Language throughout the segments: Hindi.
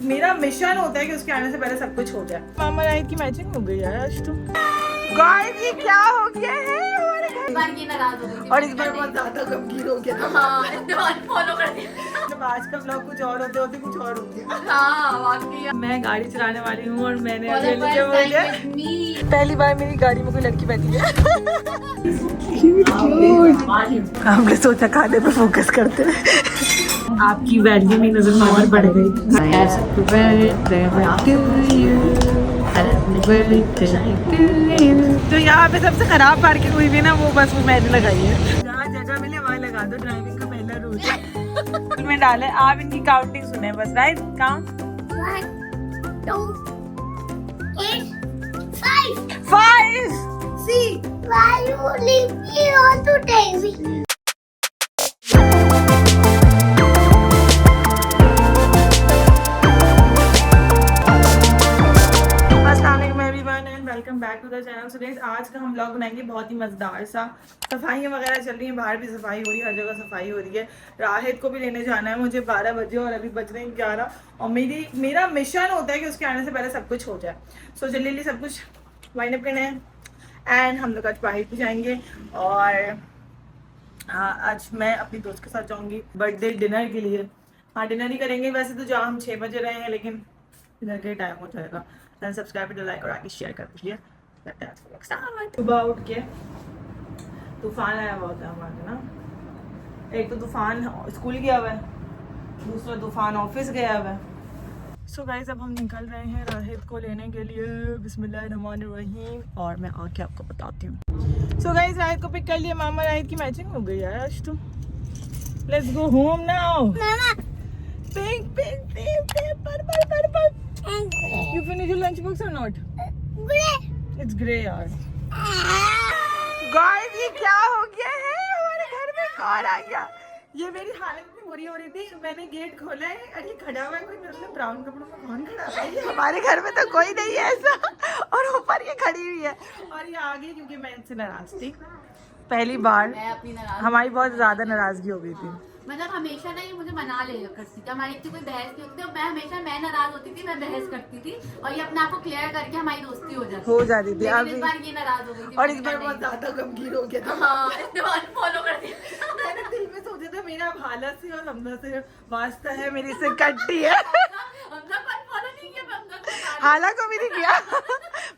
मेरा मिशन होता है कि उसके आने से पहले सब कुछ हो जाए। मामा राइट की मैचिंग हो गई यार आज तो। गाइस ये क्या हो गया है हमारे घर? इस बार ये नाराज हो गई और इस बार बहुत ज्यादा गमगीन हो गया। हाँ, इस बार फॉलो कर दिया। जब आज का व्लॉग कुछ और होते होते कुछ और हो गया। हाँ वाकई। मैं गाड़ी चलाने वाली हूँ और मैंने For the अभी first मुझे time with me। पहली बार मेरी गाड़ी में कोई लड़की बैठी है। हमने सोचा खाने पे फोकस करते हैं। आपकी वैल्यू में नजर और बढ़ गई। तो यहाँ पे सबसे खराब पार्किंग हुई भी ना वो बस वो मैंने लगाई है। जहाँ जगह मिले वहाँ लगा दो, ड्राइविंग का पहला रूल में डाले। आप इनकी काउंटिंग सुने बस, right? Count 1, 2, 8, 5. 5 See Why you leave me on to Davy? Welcome back to the channel. So guys आज का हम व्लॉग बनाएंगे बहुत ही मजेदार सा। सफाइयाँ वगैरह चल रही हैं, बाहर भी सफाई हो रही है, हर जगह सफाई हो रही है। राहिद को भी लेने जाना है मुझे 12 बजे और अभी बज रहे हैं 11 और मेरा मिशन होता है कि उसके आने से पहले सब कुछ हो जाए। सो जल्दी सब कुछ वाइंड अप करना है एंड हम लोग आज बाहर भी जाएंगे। और आज मैं अपनी दोस्त के साथ जाऊँगी बर्थडे डिनर के लिए। हाँ डिनर ही करेंगे, वैसे तो जहाँ हम 6 बजे रहे हैं लेकिन डिनर के टाइम हो जाएगा। सब्सक्राइब कर लाइक और आगे शेयर कर दीजिए। सुबह उठ के तूफान आया हुआ होता है हमारे ना। एक तो तूफान स्कूल गया हुआ है, दूसरा तूफान ऑफिस गया हुआ है। सो गाइस अब हम निकल रहे हैं राहिद को लेने के लिए। बिस्मिल्लाहिर्रहमानिर्रहीम। और मैं आके आपको बताती हूँ। सो गाइस राहिद को पिक कर लिया। मामा राहिद की मैचिंग हो गई यार आज तो। Let's go home now. Mama. Pink pink pink purple purple. You finish your lunch box or not? Gray. It's grey यार। Guys ये क्या हो गया है हमारे घर में? कौन आ गया? ये मेरी हालत इतनी बुरी हो रही थी, मैंने गेट खोला है और ये खड़ा हुआ है कोई, मतलब ब्राउन कपड़ों में कौन खड़ा है? ये हमारे घर में तो कोई नहीं है ऐसा। और ऊपर ये खड़ी हुई है और ये आ गई क्योंकि मैं इनसे नाराज थी। पहली बार मैं अपनी नाराज हमारी बहुत ज्यादा नाराजगी हो गई थी। मतलब हमेशा ना ये मुझे मना ले करती थी, हमारी इतनी कोई बहस नहीं होती थी। मैं हमेशा मैं नाराज होती थी, मैं बहस करती थी और ये अपने आप को क्लियर करके हमारी दोस्ती हो जाती थी। अब इस बार ये नाराज हो गई थी और इस बार बहुत ज्यादा गमगीन हो गया था। हाँ, इस बार फॉलो कर दिया। मैंने दिल में सोचा था मेरा हालत से और हमदा से वास्ता है, मेरी से कट्टी है। हमदा पर फॉलो नहीं किया, हमदा को हाला को भी नहीं किया।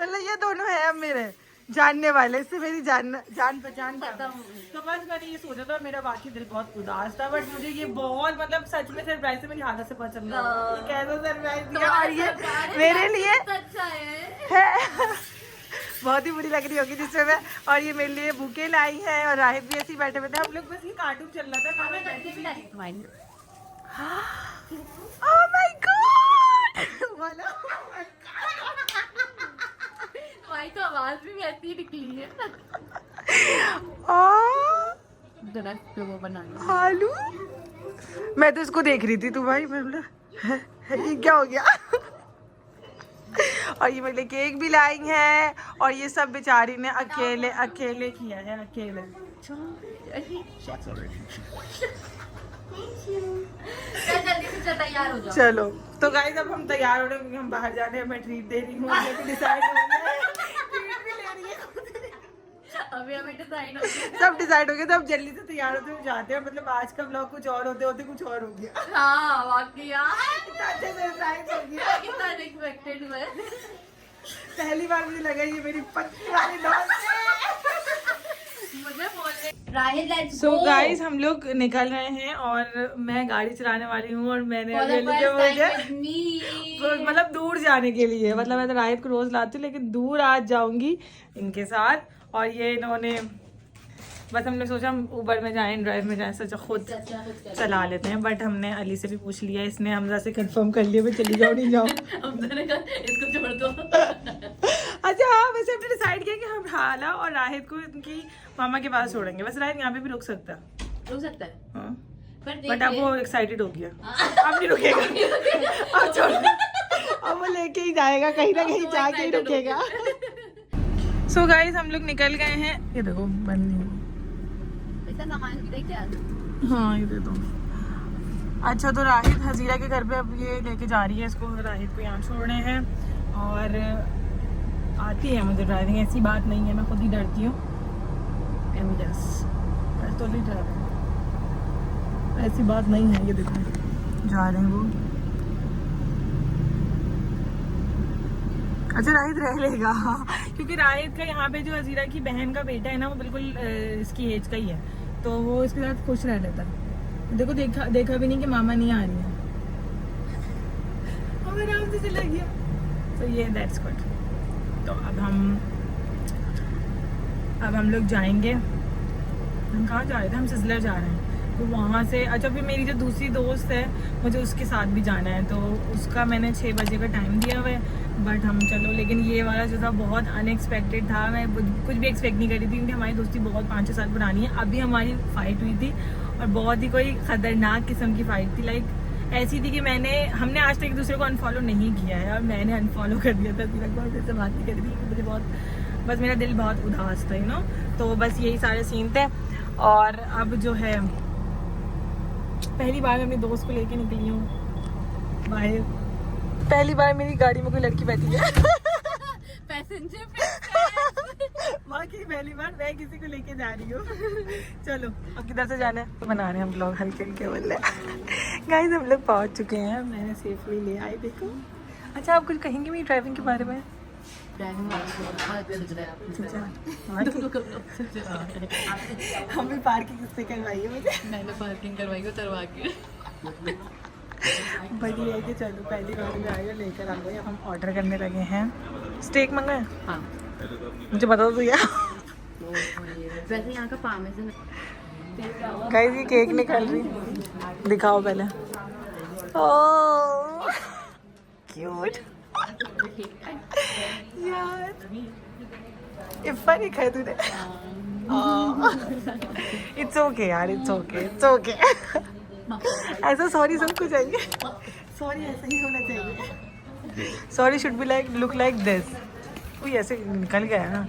मतलब ये दोनों है अब मेरे जानने वाले, इससे मेरी जान पहचान खत्म हो गई। तो बस मैंने ये सोचा था, मेरा बाकी दिल बहुत उदास था बट मुझे ये बहुत मतलब सच में सरप्राइज से मेरी हालत से पता चल रहा है कैसा सरप्राइज दिया। और ये मेरे लिए अच्छा है। बहुत ही बुरी लग रही होगी जिसमें मैं, और ये मेरे लिए बुके लाई है और राहिद भी ऐसे ही बैठे बैठे। हम लोग बस ये कार्टून चल रहा था, मैं बैठी थी। Oh my God! भाई तो आवाज भी वैसी ही निकली है। दरख्त पे वो बनाया आलू। मैं तो इसको देख रही थी तू भाई, मैं बोला ये क्या हो गया। और ये मेरे लिए केक भी लाई है और ये सब बेचारी ने अकेले अकेले किया है, अकेले। जल्दी से तैयार हो जाओ। चलो तो गाइस अब हम तैयार हो रहे हैं क्योंकि हम बाहर जाने हैं। मैं ट्रीट दे रही हूँ, डिसाइड हो गया है। ट्रीट भी ले रही है खुद। अभी हमें डिसाइड हो गया। सब डिसाइड हो गया, तो अब जल्दी से तैयार होते हुए जाते हैं। मतलब आज का व्लॉग कुछ और होते होते कुछ और हो गया। हाँ वाकई यार, इतना अच्छा सरप्राइज हो गया, कितना अनएक्सपेक्टेड हुआ। पहली बार मुझे लगा ये मेरी पक्की वाली दोस्त है। मुझे बोलने राहिद लेट्स सो गाइस हम लोग निकल रहे हैं और मैं गाड़ी चलाने वाली हूँ और मैंने अभी मतलब दूर जाने के लिए, मतलब मैं तो राहिद को रोज लाती हूँ लेकिन दूर आज जाऊंगी इनके साथ। और ये इन्होंने बस हमने सोचा हम ऊबर में जाएं, ड्राइव में जाएं, सोचा खुद चला लेते हैं। बट हमने अली से भी पूछ लिया, इसने हमजा से कंफर्म कर लिया मैं चली जाऊँ नहीं जाऊँ। इसको छोड़ दो। अच्छा हाँ, वैसे हमने डिसाइड किया कि हम हाला और राहिद को इनकी मामा के पास छोड़ेंगे। वैसे राहिद यहाँ पे भी रुक सकता है हाँ, बट अब वो एक्साइटेड हो गया, अब नहीं रुकेगा। अब छोड़, अब वो लेके ही जाएगा कहीं ना कहीं, जाके ही रुकेगा। सो गाइस हम लोग निकल गए हैं। ये देखो बंद नहीं, सामान भी क्या? हाँ ये दे दो। अच्छा तो राहिद हजीरा के घर पे अब ये लेके जा रही है इसको, राहिद को यहाँ छोड़ने हैं। और आती है मुझे ड्राइविंग, ऐसी बात नहीं है, मैं खुद ही डरती हूँ। तो नहीं डर, ऐसी बात नहीं है। ये देखो जा रहे हैं वो। अच्छा राहिद रह लेगा क्योंकि राहिद का यहाँ पे जो हजीरा की बहन का बेटा है ना, वो बिल्कुल इसकी एज का ही है, तो वो इसके साथ खुश रह लेता है। देखो देखा भी नहीं कि मामा नहीं आ रही है, अब आराम से चला गया। तो ये दैट्स गुड। तो अब हम लोग जाएंगे। हम कहाँ जा रहे थे? हम सिजलर जा रहे हैं। तो वहाँ से अच्छा फिर मेरी जो दूसरी दोस्त है, मुझे उसके साथ भी जाना है, तो उसका मैंने 6 बजे का टाइम दिया हुआ है। बट हम चलो, लेकिन ये वाला जो था बहुत अनएक्सपेक्टेड था। मैं कुछ भी एक्सपेक्ट नहीं करी थी क्योंकि हमारी दोस्ती बहुत 5-6 साल पुरानी है। अभी हमारी फ़ाइट हुई थी और बहुत ही कोई ख़तरनाक किस्म की फ़ाइट थी। लाइक ऐसी थी कि हमने आज तक एक दूसरे को अनफॉलो नहीं किया है और मैंने अनफॉलो कर दिया था। तिलक बहुत से बात नहीं करी थी, मुझे बस मेरा दिल बहुत उदास था, यू नो। तो बस यही सारे सीन थे। और अब जो है पहली बार मैं अपनी दोस्त को लेके निकली हूँ बाहर। पहली बार मेरी गाड़ी में कोई लड़की बैठी है पैसेंजर बाकी पहली बार मैं किसी को लेके जा रही हूँ। चलो अब किधर से जाना है? तो बना रहे हैं हम लोग हल्के हल्के बोले। गाइस हम लोग पहुँच चुके हैं, मैंने सेफली ले आई। देखो अच्छा आप कुछ कहेंगे मेरी ड्राइविंग के बारे में? हमें पार्किंग किससे करवाई है? मैंने पार्किंग करवाई उतरवा के। बढ़िया है कि चलो पहली बार में आए लेकर आ गए। हम ऑर्डर करने लगे हैं। स्टेक मंगाए? हाँ मुझे बता दो यार। वैसे यहाँ का पार्मेसन। गाइस ये केक निकाल रही, दिखाओ पहले। ओह क्यूट यार, इफ्फा नहीं खाया तूने? इट्स ओके यार, इट्स ओके। ऐसा सॉरी सबको चाहिए। सॉरी ऐसा ही होना चाहिए। Sorry should be like look like this. कोई ऐसे निकल गया है ना।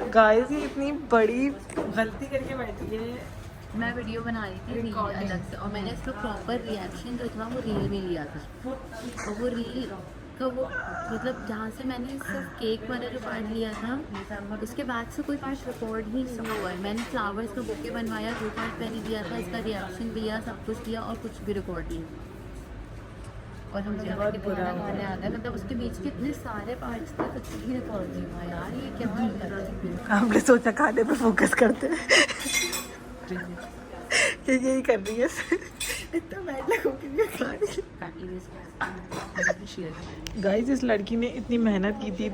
गाइस ये इतनी बड़ी गलती करके बैठी है। मैं वीडियो बना रही थी रील अलग से, और मैंने इसका प्रॉपर रिएक्शन जो था वो रील में लिया था। और वो रील का वो मतलब जहाँ से मैंने सिर्फ केक वाला जो पार्ट लिया था, उसके बाद से कोई पार्ट रिकॉर्ड ही सब हुआ है। मैंने फ्लावर्स का बुके बनवाया, जो पार्ट मैंने दिया था, इसका रिएक्शन दिया, सब कुछ दिया, और कुछ भी रिकॉर्ड नहीं। और हम बहुत बुरा खाने आ गए, मतलब उसके बीच के इतने सारे पार्ट्स थे, कुछ भी रिकॉर्ड नहीं हुआ यार। ये क्या कर रहा है? हमने सोचा खाने पे फोकस करते हैं। यही कर रही है। इतना बैड लगोगे गाइस। इस लड़की ने इतनी मेहनत की थी।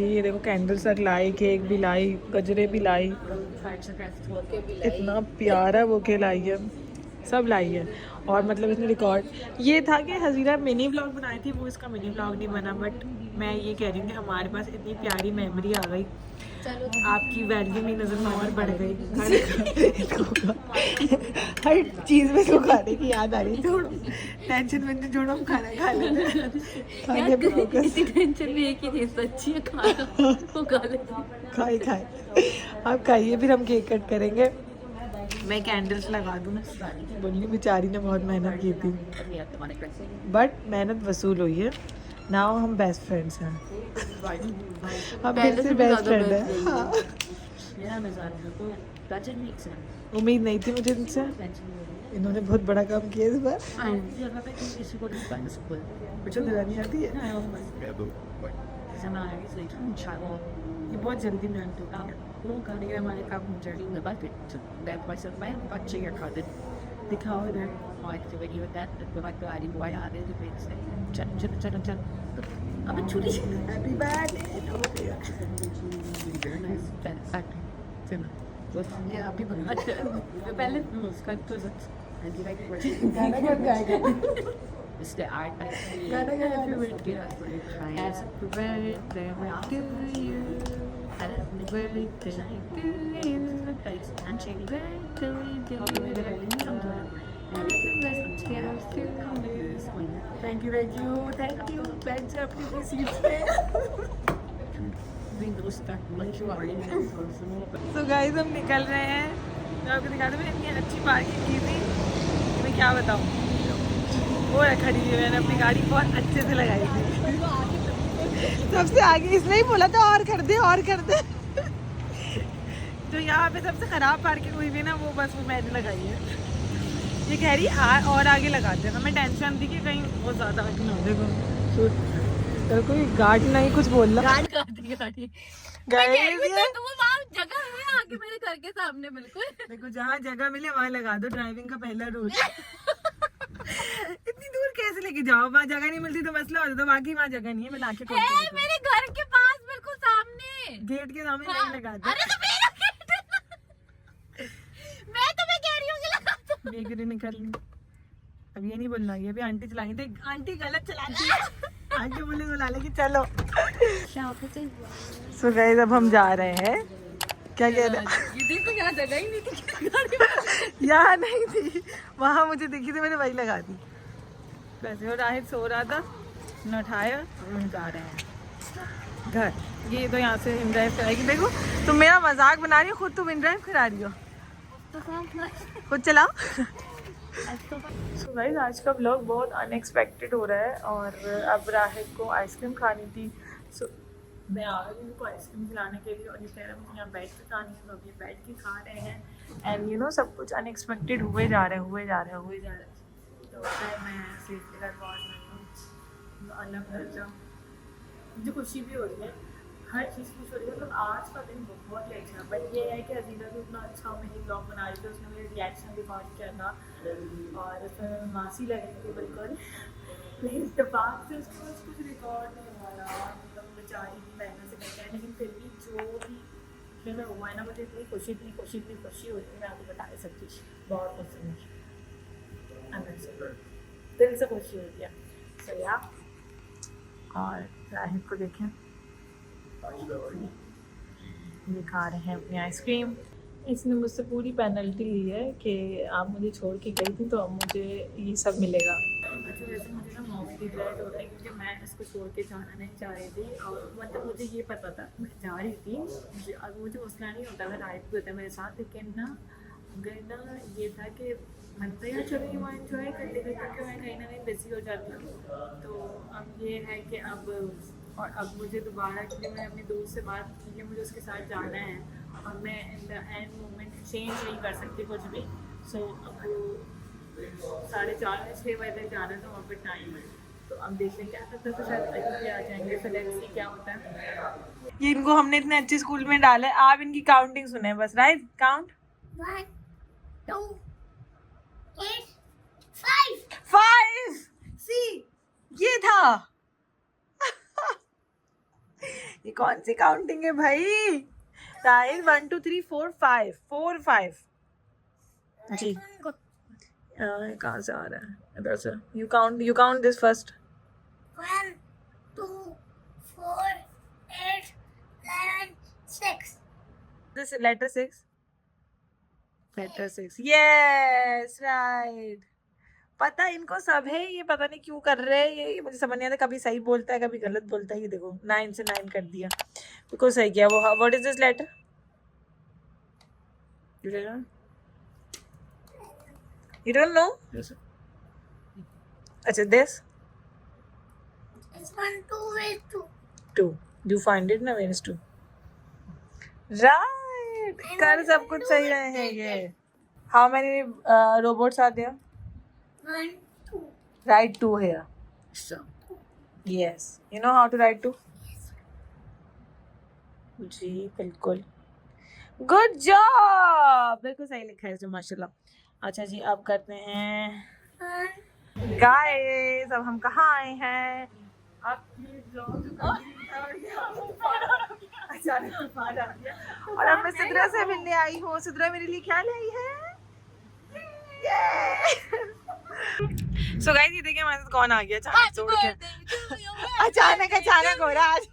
ये देखो कैंडल्स तक लाई, केक भी लाई, गजरे भी लाई, इतना प्यारा बुके लाई है, सब लाई है। और मतलब इसने रिकॉर्ड ये था कि हजीरा मिनी व्लॉग बनाई थी, वो इसका मिनी व्लॉग नहीं बना। बट मैं ये कह रही हूँ कि हमारे पास इतनी प्यारी मेमोरी आ गई, आपकी वैल्यू मेरी नज़र में और बढ़ गई। हर चीज़ में इसको खाने की याद आ रही। छोड़ो टेंशन छोड़ो, हम खाना खा लेते। इसी टेंशन में एक ही चीज़ अच्छी है, खाना वो खा लेते। खाए आप खाइए, फिर हम केक कट करेंगे। मैं कैंडल्स लगा दूँ। बोली बेचारी ने बहुत मेहनत की थी, बट मेहनत वसूल हुई है। नाउ हम बेस्ट फ्रेंड्स हैं। हम फिर से बेस्ट फ्रेंड हैं। हाँ। उम्मीद नहीं थी मुझे इनसे, इन्होंने बहुत बड़ा काम किया इस बार। दिलानी आती है, ये बहुत जल्दी मेल्ट होता है। वो करने के हमारे काम हो जाएगी। दिखाओ इधर। अब छोटी हैप्पी बर्थडे। पहले थैंक यू। बैठ जा अपनी सीट पे। तो गाइस हम निकल रहे हैं। मैं आपको दिखा दूँ, मैंने इतनी अच्छी पार्किंग की थी, मैं क्या बताऊँ। वो है खड़ी हुई, मैंने अपनी गाड़ी बहुत अच्छे से लगाई थी। सबसे आगे इसलिए ही बोला था और कर दे और कर दे। जो यहाँ पे सबसे खराब पार्किंग हुई थी ना, वो बस वो मैंने लगाई है। ये कह रही और आगे लगाते हैं। हमें टेंशन थी कि कहीं बहुत ज़्यादा आगे ना हो। देखो तो कोई गाड़ी नहीं कुछ बोल रहा। गाड़ी जगह है आगे मेरे घर के सामने बिल्कुल। देखो जहाँ जगह मिले वहाँ लगा दो, ड्राइविंग का पहला रूल। इतनी दूर कैसे लेके जाओ, वहाँ जगह नहीं मिलती तो मसला होता, तो बाकी वहाँ जगह नहीं है। मैं आके मेरे घर के पास बिल्कुल सामने गेट के सामने नहीं लगा दो। अरे तो मेरा गेट मैं तुम्हें कह रही हूँ कि लगा दो। बेकरी निकल ली। अब ये नहीं बोलना, ये भी आंटी चलाई थी। आंटी गलत चलाती है। आंटी बोले बुला लेगी चलो। सो गाइस अब हम जा रहे हैं। क्या कह रहे हैं? ये देखो यहाँ जगह ही नहीं थी। यहाँ नहीं थी, वहाँ मुझे दिखी थी, मैंने वही लगा दी। वैसे वो राहित सो रहा था, न उठाया। हम जा रहे हैं घर। ये तो यहाँ से इन ड्राइव कराएगी। देखो तुम मेरा मजाक बना रही हो, खुद तुम इन ड्राइव करा रही हो। खुद चलाओ। सो गाइस आज का व्लॉग बहुत अनएक्सपेक्टेड हो रहा है। और अब राहित को आइसक्रीम खानी थी। सो मैं आ गई उनको आइसक्रीम खिलाने के लिए, और ये कह रहा है मुझे यहाँ बैठ के खानी है, तो अभी बैठ के खा रहे हैं। एंड यू नो सब कुछ अनएक्सपेक्टेड हुए जा रहे हैं। तो मैं सेफ्टी का अलग कर जाऊँ, मुझे खुशी भी हो रही है, हर चीज़ खुश हो रही है। मतलब आज का दिन बहुत ही अच्छा। बट ये है कि अजीज़ा भी उतना अच्छा मेरी ब्लॉग बना रही थी, उसने मेरे रिएक्शन रिकॉर्ड किया था और उसमें मासी लग रही थी बिल्कुल। लेकिन इत्तेफाक से उसको कुछ रिकॉर्ड नहीं हुआ, मतलब बेचारी की मेहनत से करके। लेकिन फिर भी जो भी में हुआ है ना, मुझे इतनी खुशी हो रही है, मैं आपको बता नहीं सकती। बहुत खुशी अंदर से, दिल से खुशी होती है। सो या और राहित को देखें, ये खा रहे हैं अपनी आइसक्रीम। इसने मुझसे पूरी पेनल्टी ली है कि आप मुझे छोड़ के गई थी, तो अब मुझे ये सब मिलेगा। अच्छा वैसे मुझे ना मॉमी रिग्रेट होता है, क्योंकि मैं इसको छोड़ के जाना नहीं चाह रही थी। और मतलब मुझे ये पता था मैं जा रही थी, मुझे मसला नहीं होता, मैं राइट भी होता है मेरे साथ। लेकिन ना अगर ना ये था कि मैं तो यार चलो ये वहाँ इन्जॉय करते क्योंकि मैं कहीं ना कहीं बिजी हो जाती हूँ। तो अब ये है कि अब मुझे दोबारा, क्योंकि मैं अपने दोस्त से बात की कि मुझे उसके साथ जाना है, और मैं in the end moment change नहीं कर सकती कुछ भी। सो अब 4:30-6 बजे तक जाना था, वहाँ पर टाइम है। तो अब देखते हैं क्या करते हैं, तो शायद अभी भी आ जाएंगे। फिर लेट्स सी क्या होता है। ये इनको हमने इतने अच्छे स्कूल में डाला है, आप इनकी काउंटिंग सुने बस। Right count 1 2 8 5। सी ये था। ये कौन सी काउंटिंग है भाई? राइट 1 2 3 4 5 जी। कहाँ से आ रहा है? इधर से। You count this first. 1 2 4 8 11 6 this letter 6। Yes right. पता इनको सब है, ये पता नहीं क्यों कर रहे हैं। ये मुझे समझ नहीं आता, कभी सही बोलता है कभी गलत बोलता है। ये देखो 9 से 9 कर दिया, बिल्कुल सही किया। वो what is this letter? You don't know? Yes. अच्छा this? It's 1 2 with 2. 2. You find it ना, where is 2? Right. कर सब कुछ सही रहे हैं ये। How many robots are there? 1 2. Write 2 here. So. Yes. You know how to write 2? Yes. जी बिल्कुल। Good job. बिल्कुल सही लिखा है इसमें माशाल्लाह। अच्छा जी अब करते हैं गाइस। अब हम कहाँ आए हैं? और अब मैं सिद्रा से मिलने आई हूँ। सिद्रा मेरे लिए क्या लाई है? सो गाइस ये देखिए हमारे साथ कौन आ गया अचानक छोड़ के। अचानक हो रहा आज।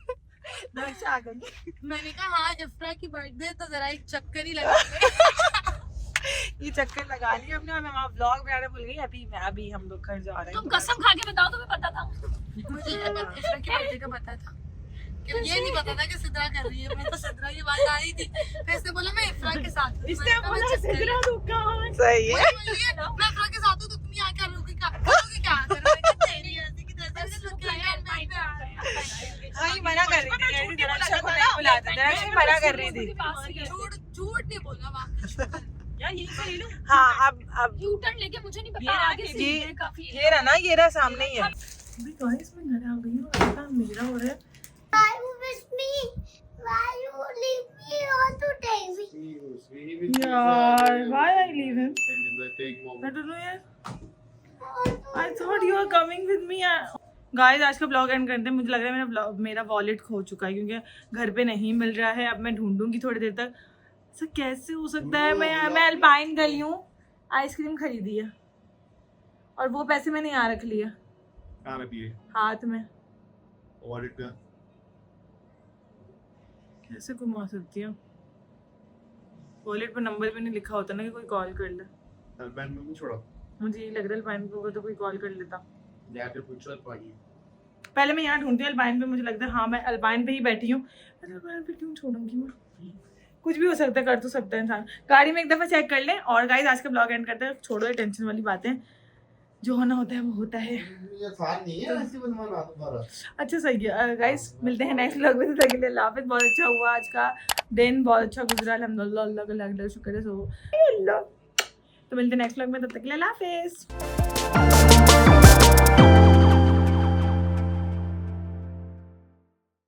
आ गई। मैंने कहा हाँ इफ्रा की बर्थडे तो जरा एक चक्कर ही लगा। ये चक्कर लगा लिया हमने, और मैं वहाँ व्लॉग बनाना भूल गई। अभी हम लोग घर जा रहे हैं। तुम कसम खा के बताओ, तुम्हें पता था? मुझे इफ्रा की बर्थडे का पता था। ये नहीं पता था कि सिद्रा कर रही है, मैं तो सिद्रा की बात आ रही थी, फिर इसने बोला मैं इफ्रा के साथ हूँ। इसने बोला सिद्रा तू कहाँ है? सही है। मैं इफ्रा के साथ हूँ तो तुम यहाँ करोगे क्या, तेरी ऐसी की तैसी हाँ, ये मना कर रही थी, दरक्षा को नहीं बुलाते, दरक्षा मना कर रही थी। झूठ नहीं बोला वाकई। यार यही से ले लो। हाँ, अब यू टर्न लेके मुझे नहीं पता आगे से ये काफी ये रहा ना, ये रहा सामने ही है। अभी गाइस मैं घर आ गई हूँ, ऐसा मेरा हो रहा है। Why you with me? Why you leave me all today? यार, why I leave him? I don't know यार। I thought you were coming with me यार। गाइस आज का ब्लॉग एंड करते हैं। मुझे लग रहा है मेरा वॉलेट खो चुका है क्योंकि घर पे नहीं मिल रहा है। अब मैं ढूंढूंगी थोड़ी देर तक। ऐसा कैसे हो सकता है? मैं अल्पाइन गई हूँ, आइसक्रीम खरीदी है और वो पैसे मैंने यहाँ रख लिया हाथ में। वॉलेट का कैसे घुमा सकती हूँ? वॉलेट पर नंबर भी नहीं लिखा होता ना कि कोई कॉल कर ले। अल्पाइन में छोड़ा मुझे ये लग रहा है अल्पाइन पे होगा तो कोई कॉल कर लेता। जाके पूछो अल्पाइन। पहले मैं यहाँ ढूंढती हूँ अल्पाइन पे। मुझे लगता है हाँ, मैं अल्पाइन पे ही बैठी हूँ। अल्पाइन पे क्यों छोड़ूंगी मैं? कुछ भी हो सकता है, कर तो सकता है इंसान। गाड़ी में एक दफ़ा चेक कर लें। और गाइस आज का ब्लॉग एंड करते हैं। छोड़ो ये टेंशन वाली बातें, जो होना होता है वो होता है। ये आसान नहीं है ऐसे बनवाना दोबारा। अच्छा सही है गाइस, मिलते हैं नेक्स्ट ब्लॉग में। तब तक के लिए अल्लाह हाफिज़। बहुत अच्छा हुआ आज का दिन, बहुत अच्छा गुजरा अल्हम्दुलिल्लाह। अल्लाह का शुक्र है। तो मिलते हैं नेक्स्ट ब्लॉग में, तब तक के लिए अल्लाह हाफिज़।